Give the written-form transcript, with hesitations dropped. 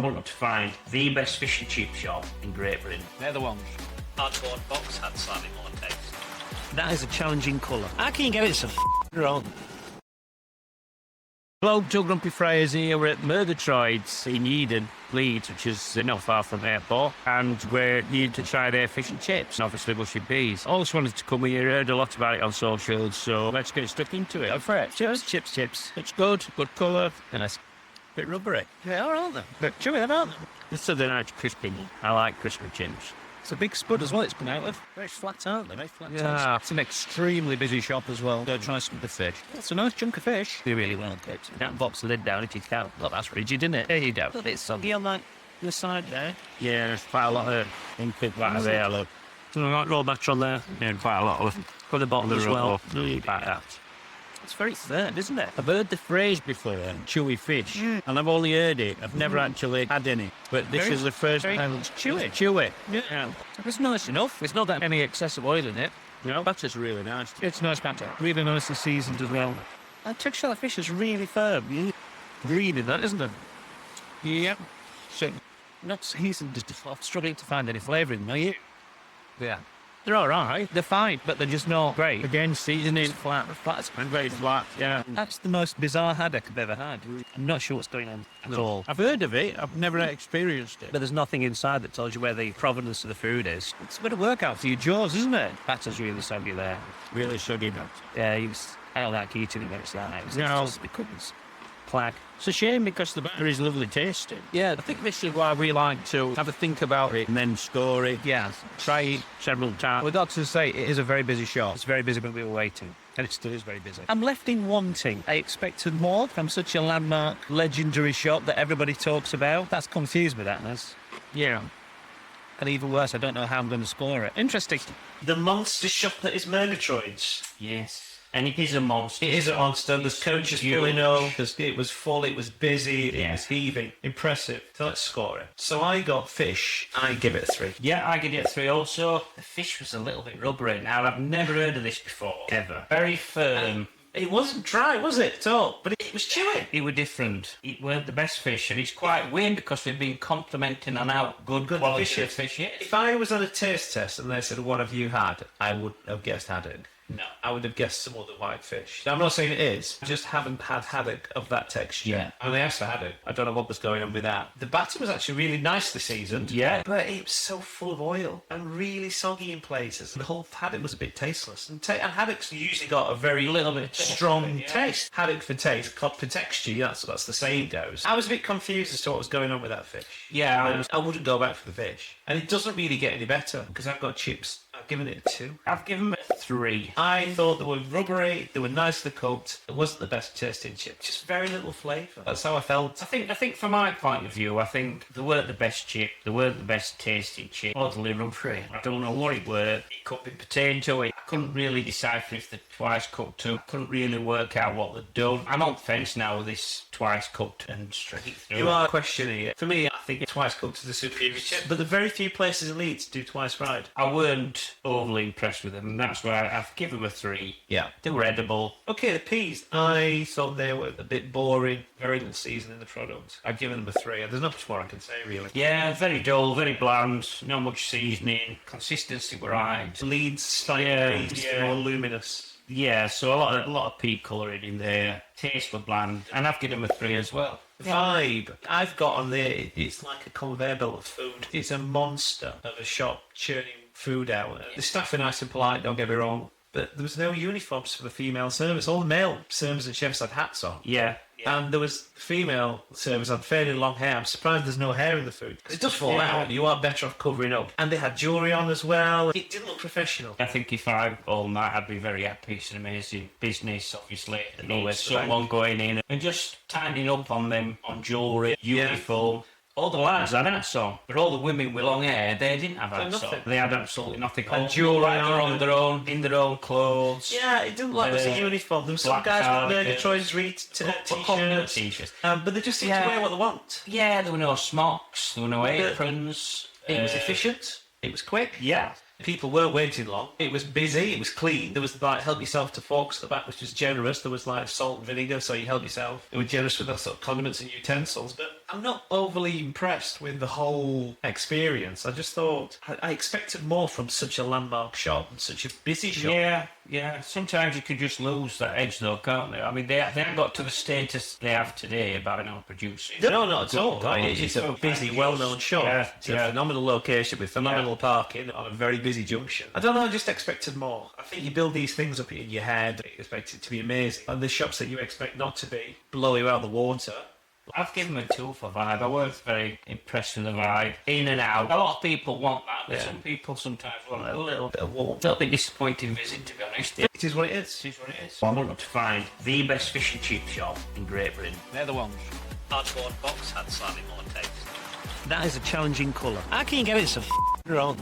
want to find the best fish and chip shop in Great Britain. They're the ones. Cardboard box had slightly more taste. That is a challenging colour. How can you get it so wrong? Hello, Joe Grumpy Friars here. We're at Murgatroyds in Eden, Leeds, which is not far from the airport, and we're here to try their fish and chips, and obviously mushy peas. Always wanted to come here, heard a lot about it on socials, so let's get stuck into it. Go for it. Cheers, chips. It's good colour, and it's a bit rubbery. They are, aren't they? But chewy, then, aren't they? So they're nice crispy. I like crispy chips. It's a big spud as well it's been out of. Very flat, aren't they? Very flat. Yeah, it's an extremely busy shop as well. Go try some of the fish. It's a nice chunk of fish. They're really well cooked. That box the lid down if you can. Well, that's rigid, isn't it? There you go. A little bit soggy on that the side there. Yeah, there's quite a lot of ink right there, look. So I like roll back on there. Yeah, quite a lot of for the bottom as well. Like that. It's very firm, isn't it? I've heard the phrase before, chewy fish, and I've only heard it. I've never actually had any. But this is the first time it's chewy. Chewy. Yeah. It's nice enough. It's not that any excessive oil in it. You know, batter's really nice. It's nice batter. Really nicely seasoned as well. And texture of the fish is really firm. Really, that, isn't it? Yeah. So, not seasoned. I'm struggling to find any flavour in them, are you? Yeah. They're all right. They're fine, but they're just not great. Again, seasoning flat. Flat's very flat. Yeah. That's the most bizarre haddock I've ever had. I'm not sure what's going on at all. I've heard of it. I've never experienced it. But there's nothing inside that tells you where the provenance of the food is. It's a bit of work out for your jaws, isn't it? Batter's really soggy there. Really soggy. Yeah, I don't like eating it when it's that. It just becomes plaque. It's a shame because the batter is lovely tasting. Yeah, I think this is why we like to have a think about it and then score it. Yeah, try it several times. Well, doctors say it is a very busy shop. It's very busy when we were waiting. And it still is very busy. I'm left in wanting. I expected more from such a landmark, legendary shop that everybody talks about. That's confused me, that has. Yeah. And even worse, I don't know how I'm going to score it. Interesting. The monster shop that is Murgatroyds. Yes. And it is a monster. It is a monster. There's coaches pulling up. It was full. It was busy. It was heaving. Impressive. So let's score it. So I got fish. I give it a 3. Yeah, I give it a 3 also. The fish was a little bit rubbery. Now, I've never heard of this before. Ever. Very firm. It wasn't dry, was it, at all? But it was chewy. It were different. It weren't the best fish, and it's quite weird because we've been complimenting on how good quality of fish is. If I was on a taste test and they said, what have you had? I would have guessed haddock. No, I would have guessed some other white fish. Now, I'm not saying it is. I just haven't had haddock of that texture. Yeah. And they asked for haddock. I don't know what was going on with that. The batter was actually really nicely seasoned. Yeah. But it was so full of oil and really soggy in places. The whole haddock was a bit tasteless. And haddock's usually got a very little bit strong taste. Haddock for taste, cod for texture. That's the saying goes. I was a bit confused as to what was going on with that fish. Yeah. I wouldn't go back for the fish. And it doesn't really get any better because I've got chips. I've given it a 2. I've given it a 3. I thought they were rubbery, they were nicely cooked. It wasn't the best tasting chip, just very little flavour. That's how I felt. I think from my point of view, I think they weren't the best chip, they weren't the best tasting chip. Oddly rubbery. I don't know what it were. It could be potato. I couldn't really decipher if they're twice cooked too. I couldn't really work out what they'd done. I'm on the fence now with this twice cooked and straight through. You are questioning it. For me, I think twice cooked is a superior chip. But the very few places in Leeds do twice fried. I weren't overly impressed with them, and that's why I've given them a 3. Yeah. They were edible. Okay, the peas. I thought they were a bit boring. Very little seasoning in the product. I've given them a 3. There's not much more I can say, really. Yeah, very dull, very bland. Not much seasoning. Consistency were right. Leeds style peas, more luminous. Yeah, so a lot of pea colouring in there. Taste were bland, and I've given them a 3 as well. Vibe I've got on there, it's like a conveyor belt of food. It's a monster of a shop churning food out. The staff are nice and polite, don't get me wrong, but there was no uniforms for the female servers. All the male servers and chefs had hats on. Yeah. And there was female servers had fairly long hair. I'm surprised there's no hair in the food. Because it does fall out. You are better off covering up. And they had jewellery on as well. It didn't look professional. I think if I all night, I'd be very happy. It's an amazing business, obviously. And always someone going in and just tightening up on them, on jewellery, uniform. All the lads had hats on, but all the women with long hair, they didn't have hats on. They had absolutely nothing. And jewellery on in their own clothes. Yeah, it didn't look like it was a uniform. There were some guys with Murgatroyds t-shirts. But they just seem to wear what they want. Yeah, there were no smocks, there were no aprons. It was efficient. It was quick. Yeah. People weren't waiting long. It was busy. It was clean. There was like help yourself to forks at the back, which was generous. There was like salt and vinegar, so you help yourself. They were generous with their sort of condiments and utensils. But I'm not overly impressed with the whole experience. I just thought I expected more from such a landmark shop and such a busy shop. Yeah. Sometimes you could just lose that edge, though, can't they? I mean, they haven't got to the status they have today about producing. No, not at all. Right? It's a busy, well-known shop. Yeah, It's a phenomenal location with phenomenal parking on a very busy junction. I don't know, I just expected more. I think you build these things up in your head, you expect it to be amazing. And the shops that you expect not to be blow you out of the water. I've given them a 2 for vibe. I was very impressed with the vibe. In and out. A lot of people want that, but some people sometimes want a little bit of warmth. A little bit disappointing visit, to be honest. It is what it is. It is what it is. I want to find the best fish and chip shop in Great Britain. They're the ones. Cardboard box had slightly more taste. That is a challenging colour. How can you get it so wrong?